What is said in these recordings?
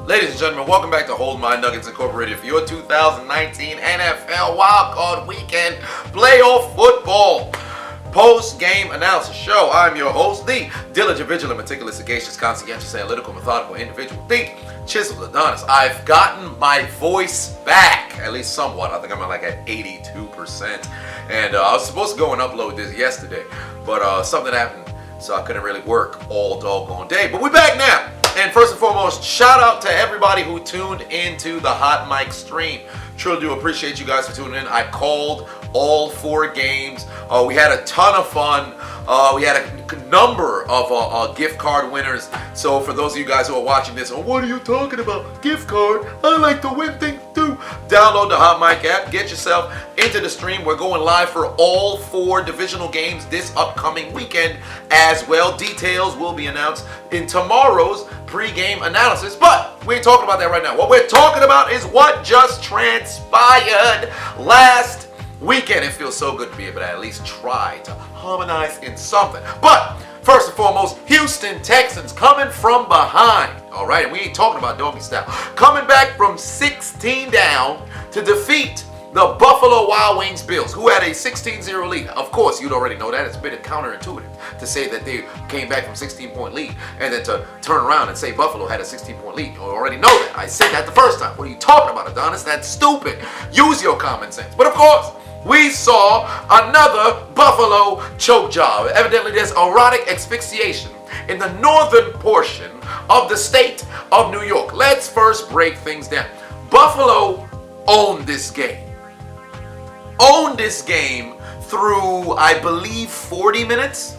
Ladies and gentlemen, welcome back to Hold My Nuggets Incorporated for your 2019 NFL Wildcard Weekend Playoff Football Post-Game Analysis Show. I'm your host, the diligent, vigilant, meticulous, sagacious, conscientious, analytical, methodical individual, the Chiseled Adonis. I've gotten my voice back, at least somewhat. I think I'm at 82%. And I was supposed to go and upload this yesterday, but something happened, so I couldn't really work all doggone day. But we're back now. And first and foremost, shout out to everybody who tuned into the Hot Mic stream. Truly do appreciate you guys for tuning in. I called all 4 games. We had a ton of fun. We had a number of gift card winners. So for those of you guys who are watching this, what are you talking about? Gift card? I like to win things too. Download the Hot Mic app. Get yourself into the stream. We're going live for all 4 divisional games this upcoming weekend as well. Details will be announced in tomorrow's pre-game analysis, but we ain't talking about that right now. What we're talking about is what just transpired last weekend. It feels so good to be able to at least try to harmonize in something. But first and foremost, Houston Texans coming from behind. All right, and we ain't talking about doggy style. Coming back from 16 down to defeat the Buffalo Wild Wings Bills, who had a 16-0 lead. Of course, you'd already know that. It's a bit counterintuitive to say that they came back from 16-point lead and then to turn around and say Buffalo had a 16-point lead. You already know that. I said that the first time. What are you talking about, Adonis? That's stupid. Use your common sense. But of course, we saw another Buffalo choke job. Evidently, there's erotic asphyxiation in the northern portion of the state of New York. Let's first break things down. Buffalo owned this game. Owned this game through, I believe, 40 minutes.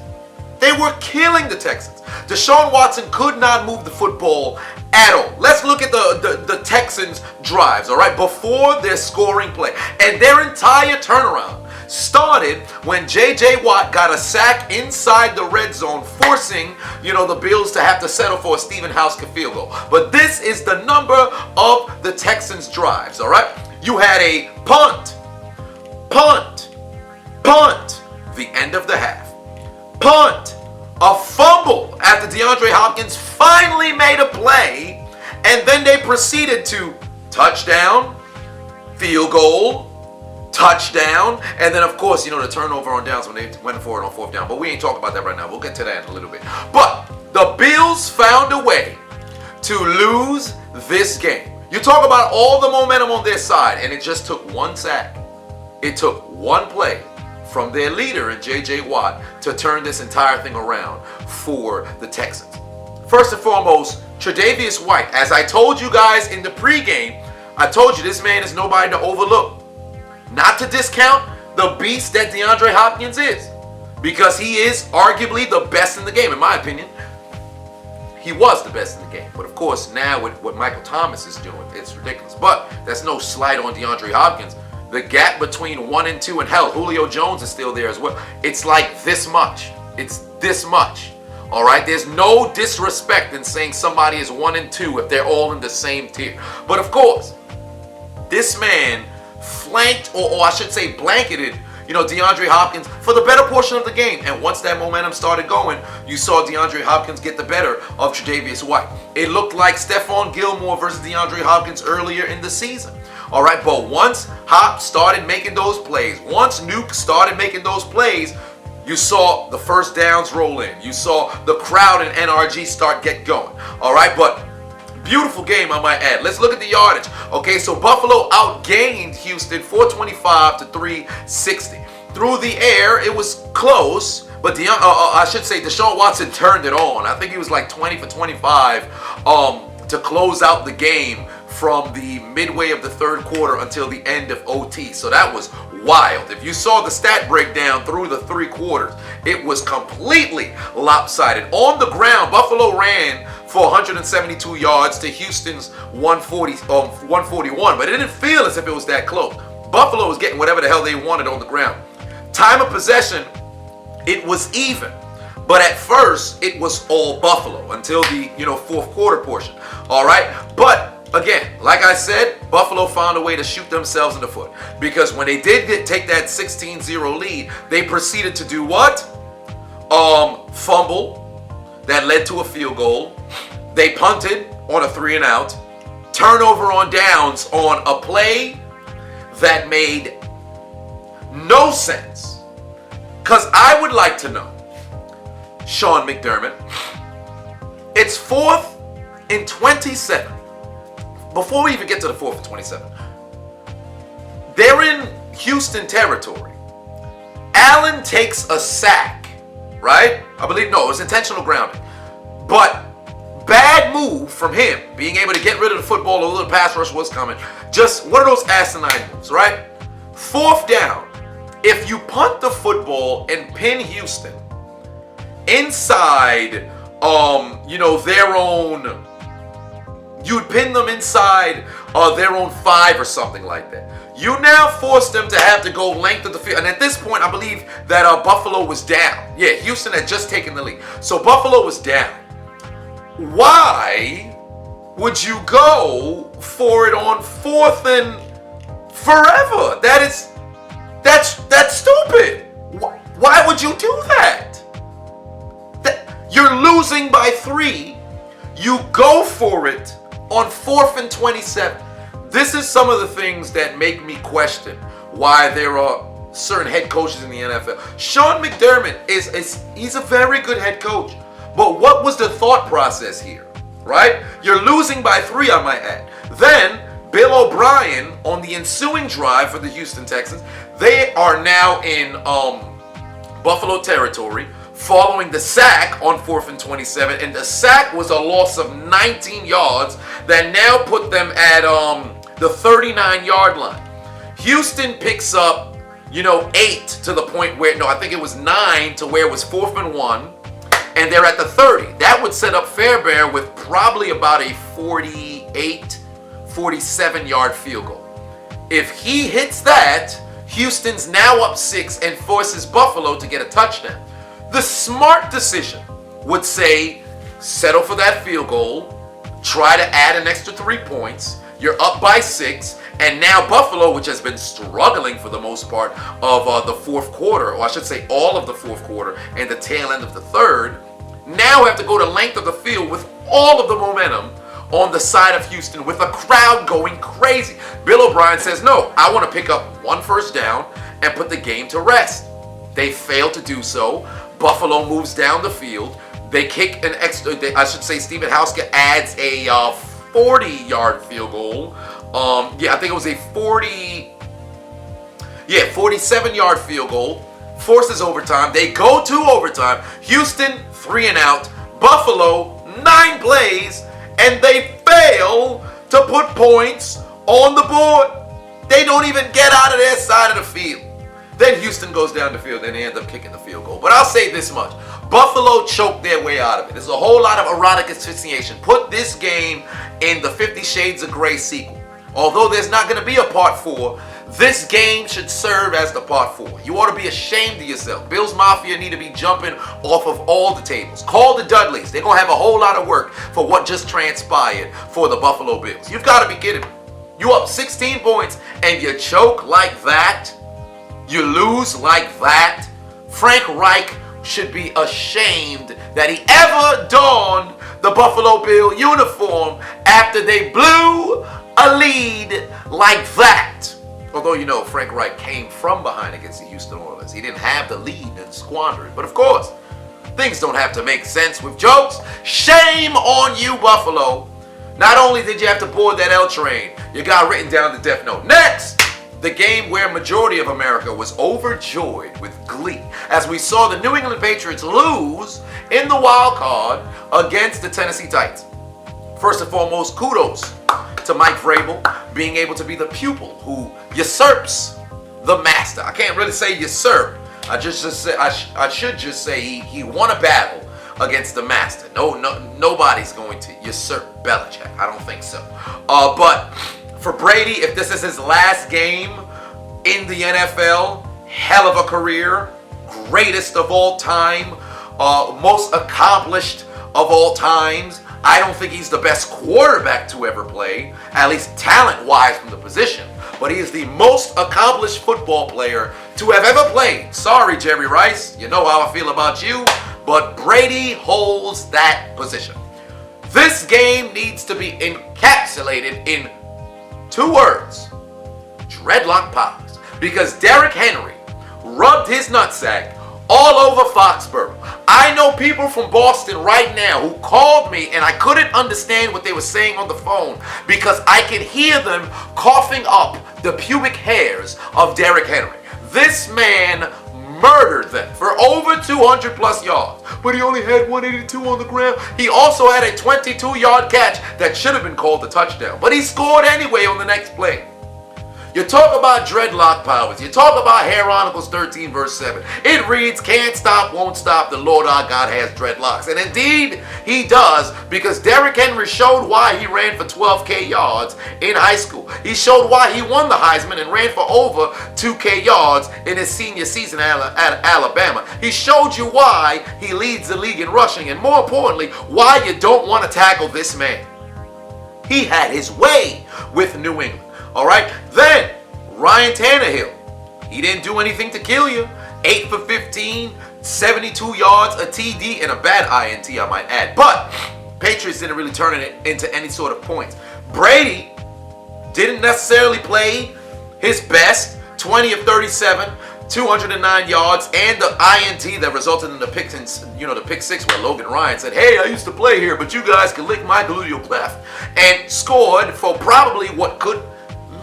They were killing the Texans. Deshaun Watson could not move the football at all. Let's look at the Texans' drives, all right, before their scoring play. And their entire turnaround started when J.J. Watt got a sack inside the red zone, forcing, the Bills to have to settle for a Stephen Hauschka field goal. But this is the number of the Texans' drives, all right? You had a punt, the end of the half, punt, a fumble after DeAndre Hopkins finally made a play, and then they proceeded to touchdown, field goal, touchdown, and then of course, the turnover on downs when they went for it on 4th down. But we ain't talking about that right now. We'll get to that in a little bit. But the Bills found a way to lose this game. You talk about all the momentum on their side, and it just took one sack. It took one play from their leader in J.J. Watt to turn this entire thing around for the Texans. First and foremost, Tre'Davious White. As I told you guys in the pregame, I told you this man is nobody to overlook. Not to discount the beast that DeAndre Hopkins is, because he is arguably the best in the game, in my opinion. He was the best in the game. But of course, now with what Michael Thomas is doing, it's ridiculous. But that's no slight on DeAndre Hopkins. The gap between 1 and 2, and hell, Julio Jones is still there as well. It's like this much. It's this much. All right? There's no disrespect in saying somebody is 1 and 2 if they're all in the same tier. But of course, this man flanked, or I should say blanketed, DeAndre Hopkins for the better portion of the game. And once that momentum started going, you saw DeAndre Hopkins get the better of Tre'Davious White. It looked like Stephon Gilmore versus DeAndre Hopkins earlier in the season. All right, but once Hop started making those plays, once Nuke started making those plays, you saw the first downs roll in. You saw the crowd in NRG get going. All right, but beautiful game, I might add. Let's look at the yardage. Okay, so Buffalo outgained Houston 425 to 360. Through the air, it was close, but Deshaun Watson turned it on. I think he was like 20 for 25 to close out the game from the midway of the 3rd quarter until the end of OT. So that was wild. If you saw the stat breakdown through the 3 quarters, it was completely lopsided. On the ground, Buffalo ran for 172 yards to Houston's 141, but it didn't feel as if it was that close. Buffalo was getting whatever the hell they wanted on the ground. Time of possession, it was even. But at first, it was all Buffalo until the 4th quarter portion. All right? But again, like I said, Buffalo found a way to shoot themselves in the foot. Because when they did take that 16-0 lead, they proceeded to do what? Fumble. That led to a field goal. They punted on a 3-and-out. turnover on downs on a play that made no sense. Because I would like to know, Sean McDermott, it's 4th and 27. Before we even get to the 4th and 27, they're in Houston territory. Allen takes a sack, right? I believe, no, it was intentional grounding. But bad move from him, being able to get rid of the football, a little pass rush was coming. Just one of those asinine moves, right? 4th down. If you punt the football and pin Houston inside, their own, you'd pin them inside their own 5 or something like that. You now force them to have to go length of the field. And at this point, I believe that Buffalo was down. Yeah, Houston had just taken the lead. So Buffalo was down. Why would you go for it on 4th and forever? That's stupid. Why would you do that? You're losing by 3. You go for it on 4th and 27. This is some of the things that make me question why there are certain head coaches in the NFL. Sean McDermott he's a very good head coach. But what was the thought process here, right? You're losing by 3, I might add. Then Bill O'Brien on the ensuing drive for the Houston Texans, they are now in Buffalo territory following the sack on 4th and 27. And the sack was a loss of 19 yards that now put them at the 39-yard line. Houston picks up, 8 to the point where, I think it was 9 to where it was 4th and 1. And they're at the 30. That would set up Fairbairn with probably about a 48, 47-yard field goal. If he hits that, Houston's now up 6 and forces Buffalo to get a touchdown. The smart decision would say, settle for that field goal, try to add an extra 3 points, you're up by 6, and now Buffalo, which has been struggling for the most part of the 4th quarter, or I should say all of the 4th quarter and the tail end of the 3rd, now have to go to length of the field with all of the momentum on the side of Houston with a crowd going crazy. Bill O'Brien says, no, I want to pick up 1 first down and put the game to rest. They fail to do so. Buffalo moves down the field. They kick an extra, Stephen Hauska adds a 40-yard field goal. I think it was a 47-yard field goal. Forces overtime. They go to overtime. Houston, 3 and out. Buffalo, 9 plays, and they fail to put points on the board. They don't even get out of their side of the field. Then Houston goes down the field and they end up kicking the field goal. But I'll say this much. Buffalo choked their way out of it. There's a whole lot of erotic asphyxiation. Put this game in the 50 Shades of Grey sequel. Although there's not going to be a part 4, this game should serve as the part 4. You ought to be ashamed of yourself. Bills Mafia need to be jumping off of all the tables. Call the Dudleys. They're going to have a whole lot of work for what just transpired for the Buffalo Bills. You've got to be kidding me. You up 16 points and you choke like that? You lose like that? Frank Reich should be ashamed that he ever donned the Buffalo Bill uniform after they blew a lead like that. Although, Frank Reich came from behind against the Houston Oilers. He didn't have the lead and squandered it. But of course, things don't have to make sense with jokes. Shame on you, Buffalo. Not only did you have to board that L train, you got written down the death note. Next, the game where majority of America was overjoyed with glee as we saw the New England Patriots lose in the wild card against the Tennessee Titans. First and foremost, kudos to Mike Vrabel being able to be the pupil who usurps the master. I can't really say usurp. I should just say he won a battle against the master. Nobody's going to usurp Belichick. I don't think so. But for Brady, if this is his last game in the NFL, hell of a career, greatest of all time, most accomplished of all times. I don't think he's the best quarterback to ever play, at least talent-wise from the position, but he is the most accomplished football player to have ever played. Sorry, Jerry Rice, you know how I feel about you, but Brady holds that position. This game needs to be encapsulated in 2 words: dreadlock powers. Because Derrick Henry rubbed his nutsack all over Foxborough. I know people from Boston right now who called me and I couldn't understand what they were saying on the phone because I could hear them coughing up the pubic hairs of Derrick Henry. This man murdered them for over 200 plus yards, but he only had 182 on the ground. He also had a 22-yard catch that should have been called a touchdown, but he scored anyway on the next play. You talk about dreadlock powers. You talk about Chronicles 13 verse 7. It reads, can't stop, won't stop. The Lord our God has dreadlocks. And indeed, he does, because Derrick Henry showed why he ran for 12K yards in high school. He showed why he won the Heisman and ran for over 2K yards in his senior season at Alabama. He showed you why he leads the league in rushing, and more importantly, why you don't want to tackle this man. He had his way with New England. All right, then Ryan Tannehill. He didn't do anything to kill you. 8 for 15, 72 yards, a TD, and a bad INT, I might add. But Patriots didn't really turn it into any sort of points. Brady didn't necessarily play his best. 20 of 37, 209 yards, and the INT that resulted in the pick, the pick 6 where Logan Ryan said, hey, I used to play here, but you guys can lick my gluteal cleft, and scored for probably what could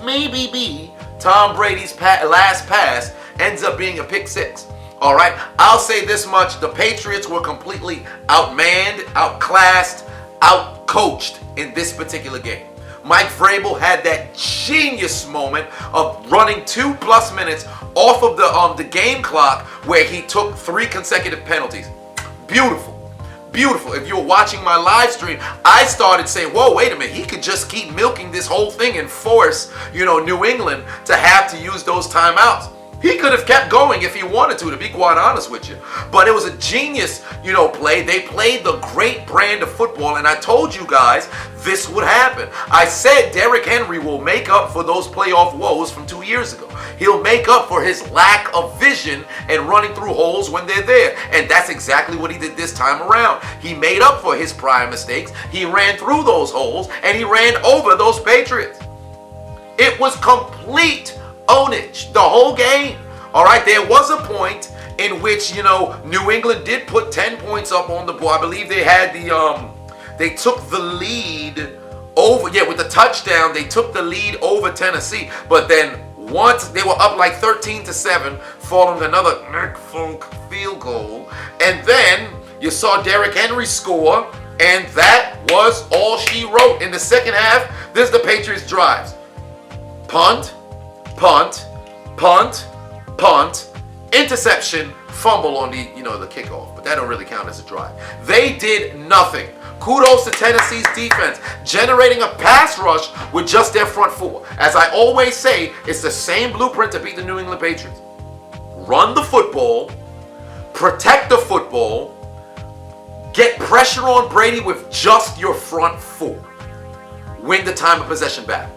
maybe be Tom Brady's last pass, ends up being a pick 6. All right, I'll say this much: the Patriots were completely outmanned, outclassed, outcoached in this particular game. Mike Vrabel had that genius moment of running 2+ minutes off of the game clock where he took 3 consecutive penalties. Beautiful. Beautiful. If you were watching my live stream, I started saying, whoa, wait a minute, he could just keep milking this whole thing and force, New England to have to use those timeouts. He could have kept going if he wanted to be quite honest with you. But it was a genius, play. They played the great brand of football, and I told you guys this would happen. I said Derrick Henry will make up for those playoff woes from 2 years ago. He'll make up for his lack of vision and running through holes when they're there. And that's exactly what he did this time around. He made up for his prior mistakes. He ran through those holes, and he ran over those Patriots. It was complete ownage the whole game. All right, there was a point in which New England did put 10 points up on the board. I believe they had they took the lead over, with the touchdown. They took the lead over Tennessee, but then once they were up like 13-7, following another Nick Folk field goal, and then you saw Derrick Henry score, and that was all she wrote. In the second half, this is the Patriots drives: punt, punt, punt, punt, interception, fumble on the kickoff, but that don't really count as a drive. They did nothing. Kudos to Tennessee's defense, generating a pass rush with just their front 4. As I always say, it's the same blueprint to beat the New England Patriots. Run the football, protect the football, get pressure on Brady with just your front 4. Win the time of possession battle.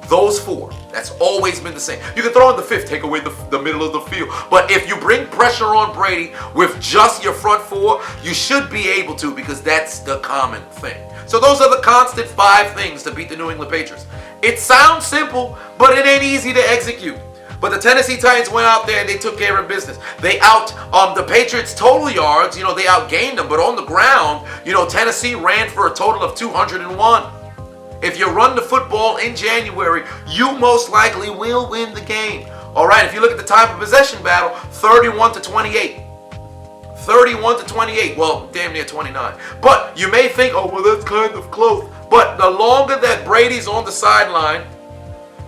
Those 4. That's always been the same. You can throw in the 5th, take away the middle of the field. But if you bring pressure on Brady with just your front 4, you should be able to, because that's the common thing. So those are the constant 5 things to beat the New England Patriots. It sounds simple, but it ain't easy to execute. But the Tennessee Titans went out there and they took care of business. They the Patriots total yards, they outgained them. But on the ground, Tennessee ran for a total of 201. If you run the football in January, you most likely will win the game. All right, if you look at the time of possession battle, 31-28. 31-28, well, damn near 29. But you may think, oh, well, that's kind of close. But the longer that Brady's on the sideline,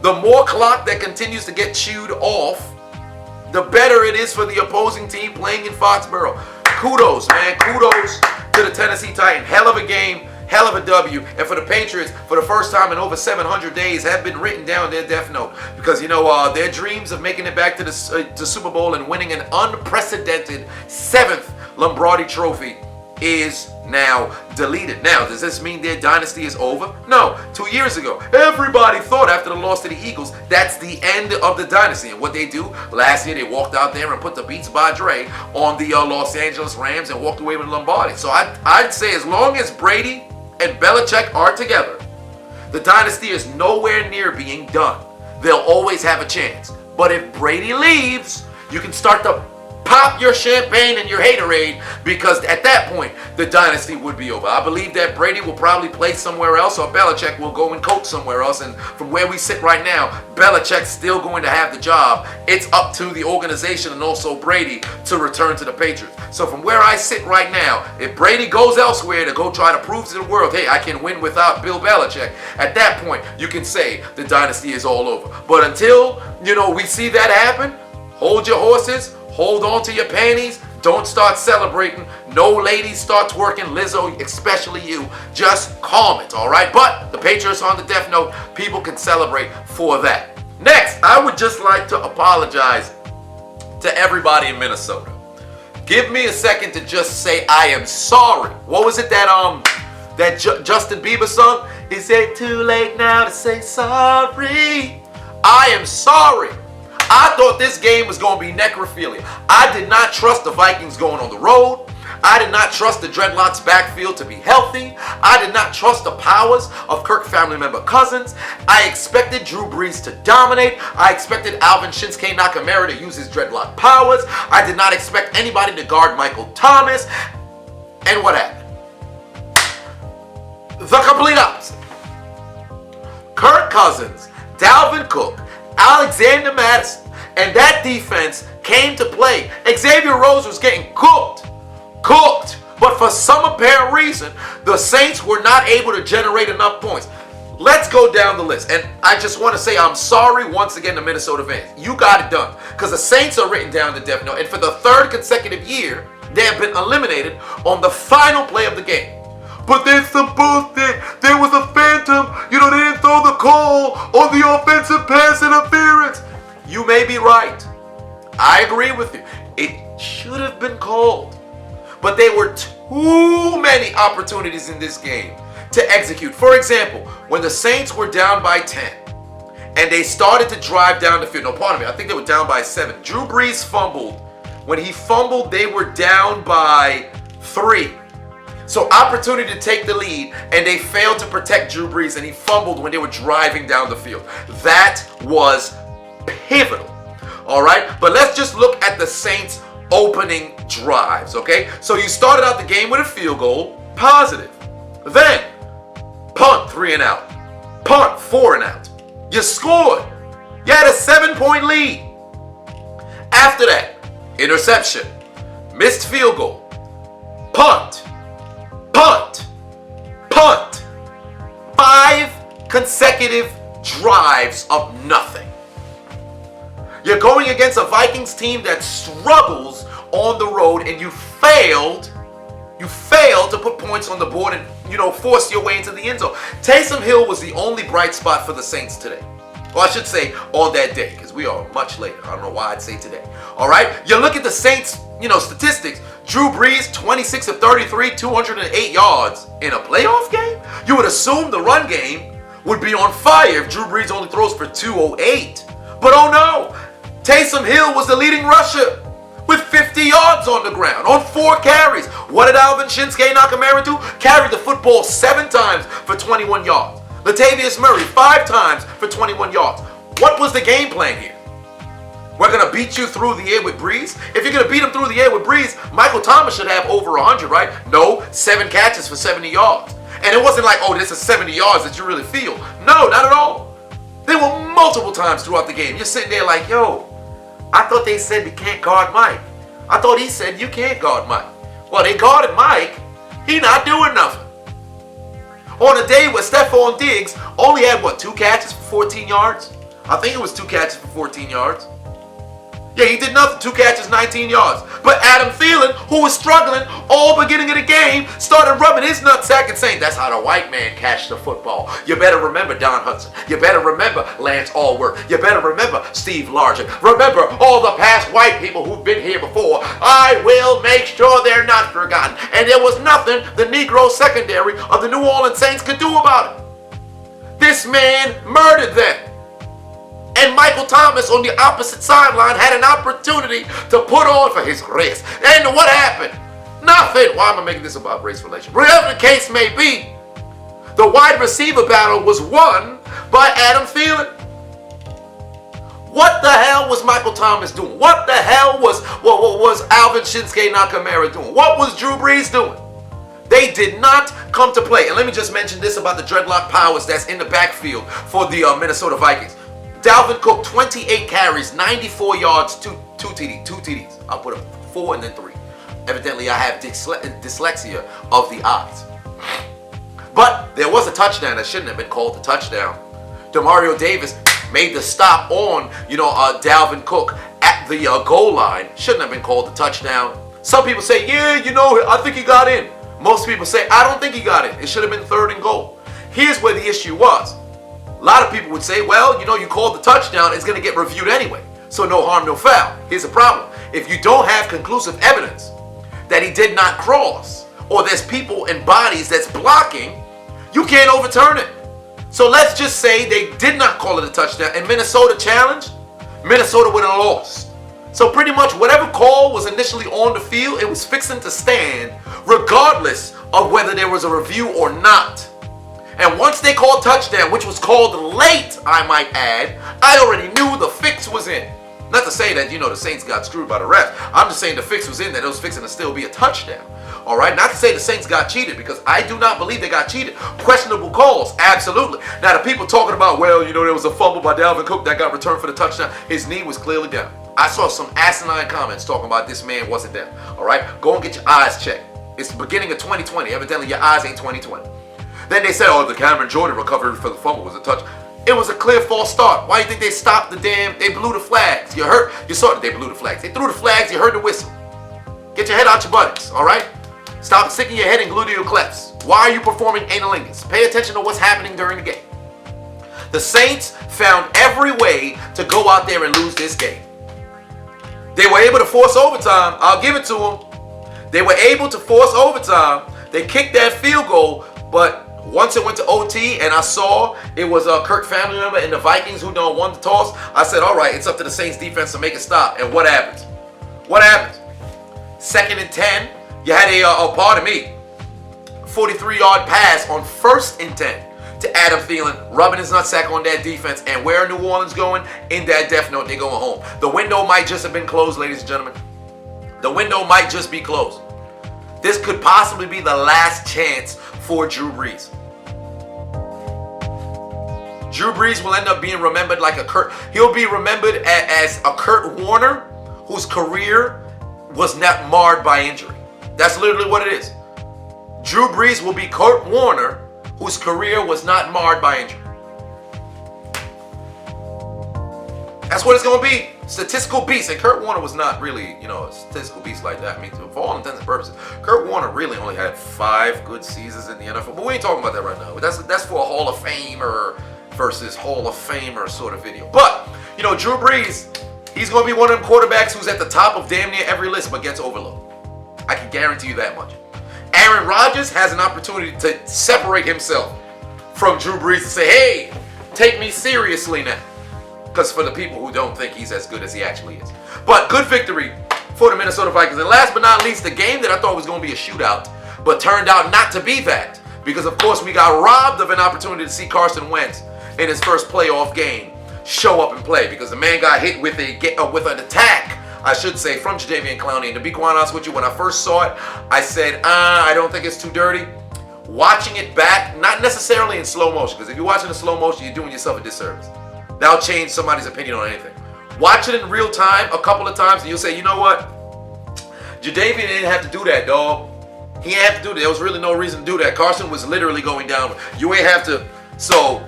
the more clock that continues to get chewed off, the better it is for the opposing team playing in Foxborough. Kudos, man. Kudos to the Tennessee Titans. Hell of a game. Hell of a W. And for the Patriots, for the first time in over 700 days, have been written down their death note. Because, their dreams of making it back to the Super Bowl and winning an unprecedented 7th Lombardi trophy is now deleted. Now, does this mean their dynasty is over? No. 2 years ago, everybody thought after the loss to the Eagles, that's the end of the dynasty. And what they do, last year they walked out there and put the Beats by Dre on the Los Angeles Rams and walked away with Lombardi. So I'd say as long as Brady and Belichick are together, the dynasty is nowhere near being done. They'll always have a chance. But if Brady leaves, you can start to pop your champagne and your haterade, because at that point, the dynasty would be over. I believe that Brady will probably play somewhere else, or Belichick will go and coach somewhere else. And from where we sit right now, Belichick's still going to have the job. It's up to the organization and also Brady to return to the Patriots. So from where I sit right now, if Brady goes elsewhere to go try to prove to the world, hey, I can win without Bill Belichick, at that point, you can say the dynasty is all over. But until, we see that happen, hold your horses. Hold on to your panties. Don't start celebrating. No ladies start twerking. Lizzo, especially you. Just calm it, all right? But the Patriots on the death note. People can celebrate for that. Next, I would just like to apologize to everybody in Minnesota. Give me a second to just say I am sorry. What was it that Justin Bieber song? Is it too late now to say sorry? I am sorry. I thought this game was going to be necrophilia. I did not trust the Vikings going on the road. I did not trust the Dreadlocks backfield to be healthy. I did not trust the powers of Kirk family member Cousins. I expected Drew Brees to dominate. I expected Alvin Shinsuke Nakamura to use his dreadlock powers. I did not expect anybody to guard Michael Thomas. And what happened? The complete opposite. Kirk Cousins, Dalvin Cook, Alexander Madison, and that defense came to play. Xavier Rhodes was getting cooked. But for some apparent reason, the Saints were not able to generate enough points. Let's go down the list. And I just want to say I'm sorry once again to Minnesota fans. You got it done. Because the Saints are written down the death note. And for the third consecutive year, they have been eliminated on the final play of the game. But there's some bullshit. There was a phantom. They didn't throw the call on the offensive pass interference. You may be right. I agree with you. It should have been called. But there were too many opportunities in this game to execute. For example, when the Saints were down by 10 and they started to drive down the field. No, pardon me. I think they were down by 7. Drew Brees fumbled. When he fumbled, they were down by 3. So opportunity to take the lead, and they failed to protect Drew Brees, and he fumbled when they were driving down the field. That was pivotal. All right? But let's just look at the Saints' opening drives, okay? So you started out the game with a field goal, positive. Then, punt, 3 and out. Punt, 4 and out. You scored. You had a 7-point lead. After that, interception, missed field goal, punt. 5 consecutive drives of nothing. You're going against a Vikings team that struggles on the road, and you failed to put points on the board and, force your way into the end zone. Taysom Hill was the only bright spot for the Saints today. Well, I should say on that day, because we are much later. I don't know why I'd say today. All right? You look at the Saints, statistics. Drew Brees, 26 of 33, 208 yards in a playoff game? You would assume the run game would be on fire if Drew Brees only throws for 208. But oh no! Taysom Hill was the leading rusher with 50 yards on the ground on 4 carries. What did Alvin Shinsuke Nakamura do? Carried the football 7 times for 21 yards. Latavius Murray 5 times for 21 yards. What was the game plan here? We're going to beat you through the air with Brees? If you're going to beat him through the air with Brees, Michael Thomas should have over 100, right? No, 7 catches for 70 yards. And it wasn't like, oh, this is 70 yards that you really feel. No, not at all. There were multiple times throughout the game. You're sitting there like, yo, I thought they said you can't guard Mike. I thought he said you can't guard Mike. Well, they guarded Mike. He not doing nothing. On a day where Stephon Diggs only had, 2 catches for 14 yards? I think it was 2 catches for 14 yards. Yeah, he did nothing. 2 catches, 19 yards. But Adam Thielen, who was struggling all beginning of the game, started rubbing his nutsack and saying, that's how the white man catch the football. You better remember Don Hudson. You better remember Lance Allworth. You better remember Steve Largent. Remember all the past white people who've been here before. I will make sure they're not forgotten. And there was nothing the Negro secondary of the New Orleans Saints could do about it. This man murdered them. And Michael Thomas on the opposite sideline had an opportunity to put on for his race. And what happened? Nothing. Why am I making this about race relations? Whatever the case may be, The wide receiver battle was won by Adam Thielen. What the hell was Michael Thomas doing? What the hell was Alvin Shinsuke Nakamura doing? What was Drew Brees doing? They did not come to play. And let me just mention this about the dreadlock powers that's in the backfield for the Minnesota Vikings. Dalvin Cook, 28 carries, 94 yards, two TDs. I'll put up 4 and then 3. Evidently, I have dyslexia of the eyes. But there was a touchdown that shouldn't have been called a touchdown. Demario Davis made the stop on, Dalvin Cook at the goal line. Shouldn't have been called a touchdown. Some people say, yeah, I think he got in. Most people say, I don't think he got in. It should have been 3rd and goal. Here's where the issue was. A lot of people would say, well, you called the touchdown. It's going to get reviewed anyway. So no harm, no foul. Here's the problem. If you don't have conclusive evidence that he did not cross, or there's people and bodies that's blocking, you can't overturn it. So let's just say they did not call it a touchdown and Minnesota challenged, Minnesota would have lost. So pretty much whatever call was initially on the field, it was fixing to stand regardless of whether there was a review or not. And once they called touchdown, which was called late, I might add, I already knew the fix was in. Not to say that, the Saints got screwed by the refs. I'm just saying the fix was in, that it was fixing to still be a touchdown. All right? Not to say the Saints got cheated, because I do not believe they got cheated. Questionable calls, absolutely. Now, the people talking about, well, there was a fumble by Dalvin Cook that got returned for the touchdown. His knee was clearly down. I saw some asinine comments talking about this man wasn't down. All right? Go and get your eyes checked. It's the beginning of 2020. Evidently, your eyes ain't 2020. Then they said, the Cameron Jordan recovery for the fumble was a touch. It was a clear false start. Why do you think they stopped they blew the flags? You saw that they blew the flags. They threw the flags, you heard the whistle. Get your head out your buttocks, all right? Stop sticking your head and glue to your clefts. Why are you performing analingus? Pay attention to what's happening during the game. The Saints found every way to go out there and lose this game. They were able to force overtime. I'll give it to them. They were able to force overtime. They kicked that field goal, but once it went to OT and I saw it was a Kirk family member and the Vikings who won the toss, I said, all right, it's up to the Saints defense to make a stop. And what happens? What happens? 2nd and 10, you had a 43-yard pass on 1st and 10 to Adam Thielen, rubbing his nutsack on that defense. And where are New Orleans going? In that death note, they're going home. The window might just have been closed, ladies and gentlemen. The window might just be closed. This could possibly be the last chance for Drew Brees. Drew Brees will end up being remembered like he'll be remembered as a Kurt Warner whose career was not marred by injury. That's literally what it is. Drew Brees will be Kurt Warner whose career was not marred by injury. That's what it's going to be. Statistical beast. And Kurt Warner was not really, a statistical beast like that. I mean, for all intents and purposes, Kurt Warner really only had 5 good seasons in the NFL. But we ain't talking about that right now. That's for a Hall of Famer versus Hall of Famer sort of video. But, Drew Brees, he's going to be one of them quarterbacks who's at the top of damn near every list but gets overlooked. I can guarantee you that much. Aaron Rodgers has an opportunity to separate himself from Drew Brees and say, hey, take me seriously now. Because for the people who don't think he's as good as he actually is. But good victory for the Minnesota Vikings. And last but not least, the game that I thought was going to be a shootout, but turned out not to be that. Because, of course, we got robbed of an opportunity to see Carson Wentz in his first playoff game show up and play. Because the man got hit with an attack, I should say, from Jadeveon Clowney. And to be quite honest with you, when I first saw it, I said, I don't think it's too dirty. Watching it back, not necessarily in slow motion. Because if you're watching in slow motion, you're doing yourself a disservice. That'll change somebody's opinion on anything. Watch it in real time a couple of times and you'll say, you know what? Jadeveon didn't have to do that, dog. He didn't have to do that. There was really no reason to do that. Carson was literally going down. You ain't have to. So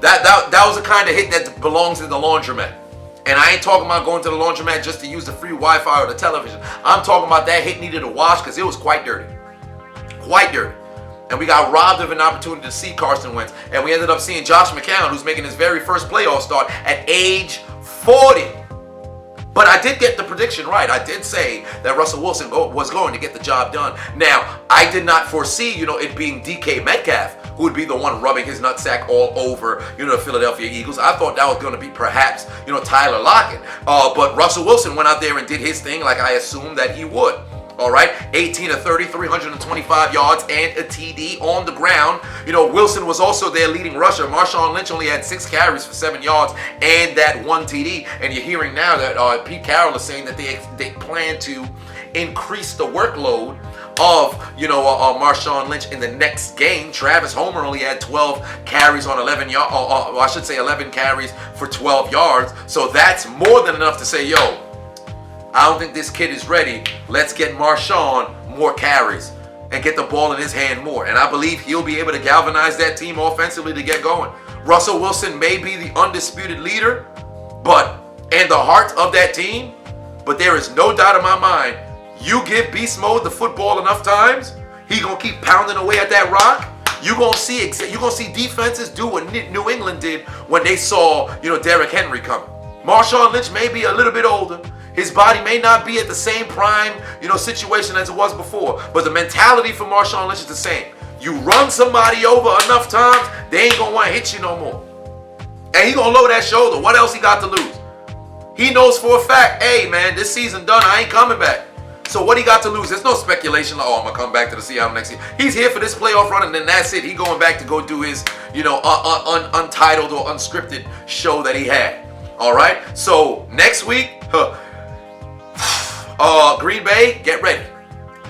that was the kind of hit that belongs in the laundromat. And I ain't talking about going to the laundromat just to use the free Wi-Fi or the television. I'm talking about that hit needed a wash because it was quite dirty. Quite dirty. And we got robbed of an opportunity to see Carson Wentz. And we ended up seeing Josh McCown, who's making his very first playoff start at age 40. But I did get the prediction right. I did say that Russell Wilson was going to get the job done. Now, I did not foresee, it being DK Metcalf, who would be the one rubbing his nutsack all over, the Philadelphia Eagles. I thought that was going to be perhaps, Tyler Lockett. But Russell Wilson went out there and did his thing like I assumed that he would. All right, 18 of 30, 325 yards and a TD on the ground. Wilson was also their leading rusher. Marshawn Lynch only had 6 carries for 7 yards and that 1 TD. And you're hearing now that Pete Carroll is saying that they plan to increase the workload of Marshawn Lynch in the next game. Travis Homer only had 12 carries on 11 yards, or I should say 11 carries for 12 yards. So that's more than enough to say, yo, I don't think this kid is ready. Let's get Marshawn more carries and get the ball in his hand more. And I believe he'll be able to galvanize that team offensively to get going. Russell Wilson may be the undisputed leader, and the heart of that team, but there is no doubt in my mind, you give Beast Mode the football enough times, he gonna keep pounding away at that rock. You're gonna see defenses do what New England did when they saw, Derrick Henry coming. Marshawn Lynch may be a little bit older. His body may not be at the same prime, situation as it was before. But the mentality for Marshawn Lynch is the same. You run somebody over enough times, they ain't gonna want to hit you no more. And he gonna lower that shoulder. What else he got to lose? He knows for a fact, hey man, this season done, I ain't coming back. So what he got to lose? There's no speculation like, I'm gonna come back to the Seahawks next year. He's here for this playoff run, and then that's it. He going back to go do his, untitled or unscripted show that he had. All right. So next week, Green Bay, get ready.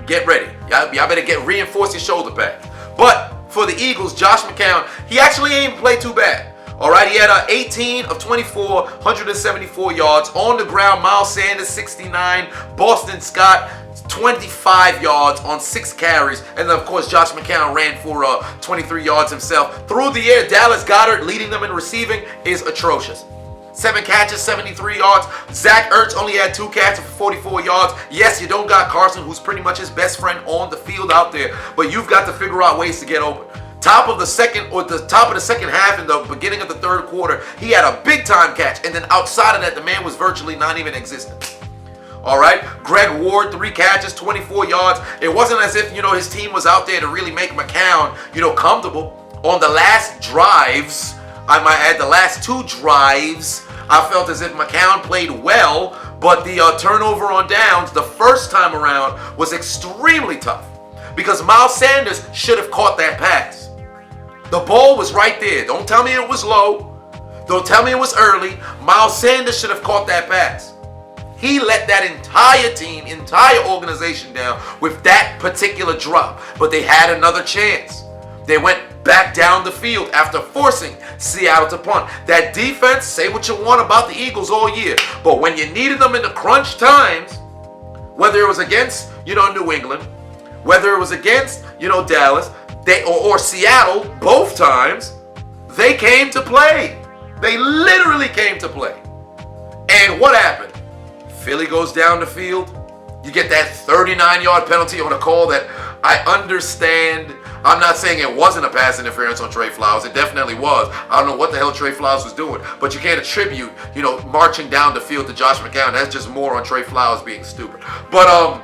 Get ready. Y'all better reinforce your shoulder pad. But for the Eagles, Josh McCown, he actually ain't played too bad. All right, he had 18 of 24, 174 yards on the ground. Miles Sanders, 69. Boston Scott, 25 yards on 6 carries. And then, of course, Josh McCown ran for 23 yards himself. Through the air, Dallas Goedert leading them in receiving is atrocious. 7 catches, 73 yards. Zach Ertz only had 2 catches for 44 yards. Yes, you don't got Carson, who's pretty much his best friend on the field out there, but you've got to figure out ways to get open. Top of the second half and the beginning of the third quarter, he had a big time catch, and then outside of that, the man was virtually not even existent. All right, Greg Ward, 3 catches, 24 yards. It wasn't as if his team was out there to really make McCown comfortable. On the last drives, I might add the last 2 drives, I felt as if McCown played well, but the turnover on downs the first time around was extremely tough because Miles Sanders should have caught that pass. The ball was right there. Don't tell me it was low. Don't tell me it was early. Miles Sanders should have caught that pass. He let that entire team, entire organization down with that particular drop, but they had another chance. They went back down the field after forcing Seattle to punt. That defense, say what you want about the Eagles all year, but when you needed them in the crunch times, whether it was against, New England, whether it was against, Dallas, or Seattle, both times, they came to play. They literally came to play. And what happened? Philly goes down the field. You get that 39-yard penalty on a call that I understand. I'm not saying it wasn't a pass interference on Trey Flowers. It definitely was. I don't know what the hell Trey Flowers was doing, but you can't attribute, marching down the field to Josh McCown. That's just more on Trey Flowers being stupid. But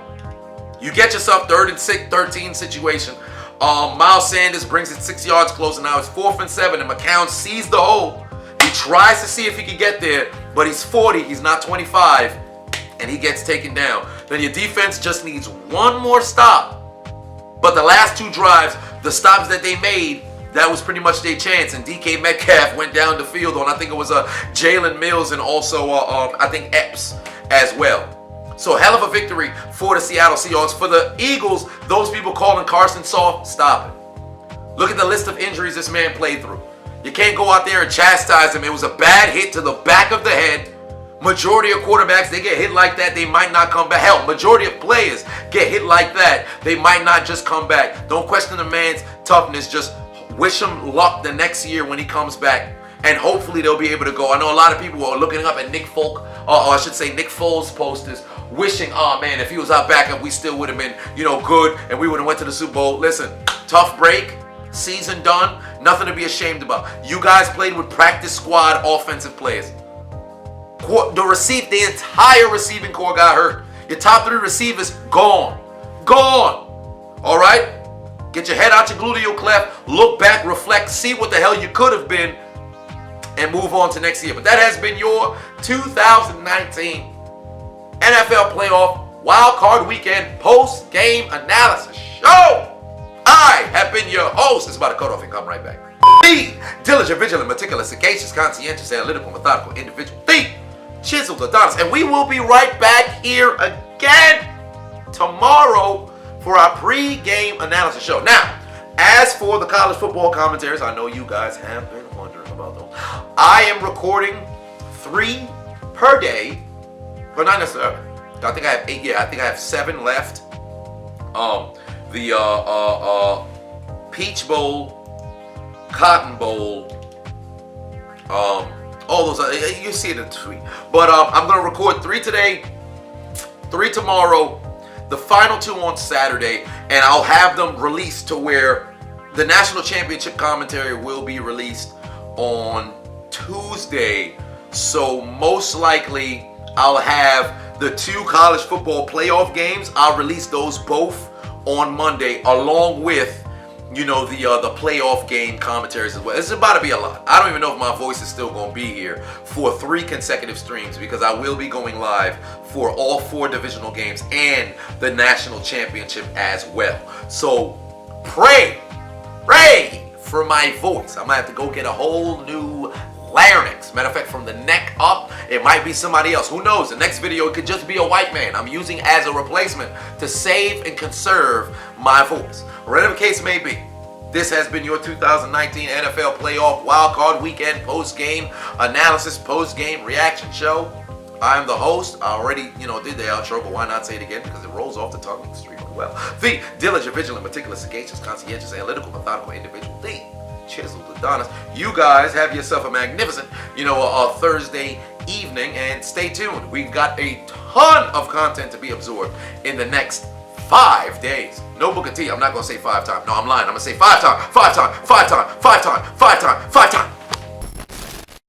you get yourself 3rd and 13 situation. Miles Sanders brings it 6 yards closer. Now it's 4th and 7, and McCown sees the hole. He tries to see if he can get there, but he's 40. He's not 25, and he gets taken down. Then your defense just needs one more stop. But the last 2 drives, the stops that they made, that was pretty much their chance. And DK Metcalf went down the field on, I think it was Jalen Mills and also, I think, Epps as well. So hell of a victory for the Seattle Seahawks. For the Eagles, those people calling Carson soft, stop it. Look at the list of injuries this man played through. You can't go out there and chastise him. It was a bad hit to the back of the head. Majority of quarterbacks, they get hit like that, they might not come back. Hell, majority of players get hit like that, they might not just come back. Don't question the man's toughness. Just wish him luck the next year when he comes back. And hopefully they'll be able to go. I know a lot of people are looking up at Nick Foles posters, wishing, oh man, if he was our backup, we still would have been, good, and we would have went to the Super Bowl. Listen, tough break, season done, nothing to be ashamed about. You guys played with practice squad offensive players. The entire receiving core got hurt. Your top 3 receivers, gone. All right? Get your head out your gluteal cleft, look back, reflect, see what the hell you could have been, and move on to next year. But that has been your 2019 NFL playoff wildcard weekend post-game analysis show. I have been your host. It's about to cut off and come right back. The diligent, vigilant, meticulous, sagacious, conscientious, analytical, methodical individual. The Chiseled Adonis. And we will be right back here again tomorrow for our pre-game analysis show. Now, as for the college football commentaries, I know you guys have been wondering about those. I am recording 3 per day, but not necessarily. I think I have 8. Yeah, I think I have 7 left. The Peach Bowl, Cotton Bowl, all those. You see it in the tweet. But I'm gonna record 3 today, 3 tomorrow, the final 2 on Saturday, and I'll have them released to where the national championship commentary will be released on Tuesday. So most likely I'll have the 2 college football playoff games. I'll release those both on Monday, along with, you know, the playoff game commentaries as well. It's about to be a lot. I don't even know if my voice is still going to be here for 3 consecutive streams, because I will be going live for all 4 divisional games and the national championship as well. So pray for my voice. I'm going to have to go get a whole new larynx. Matter of fact, from the neck up, it might be somebody else. Who knows? The next video, it could just be a white man I'm using as a replacement to save and conserve my voice. Whatever the case may be, this has been your 2019 NFL Playoff Wildcard Weekend post-game analysis, post-game reaction show. I'm the host. I already, did the outro, but why not say it again? Because it rolls off the tongue extremely well. The diligent, vigilant, meticulous, sagacious, conscientious, analytical, methodical individual. The Chiseled Adonis. You guys have yourself a magnificent, Thursday evening, and stay tuned. We've got a ton of content to be absorbed in the next 5 days. No Booker T. I'm not going to say 5 times. No, I'm lying. I'm going to say 5 times, 5 times, 5 times, 5 times, 5 times, 5 times.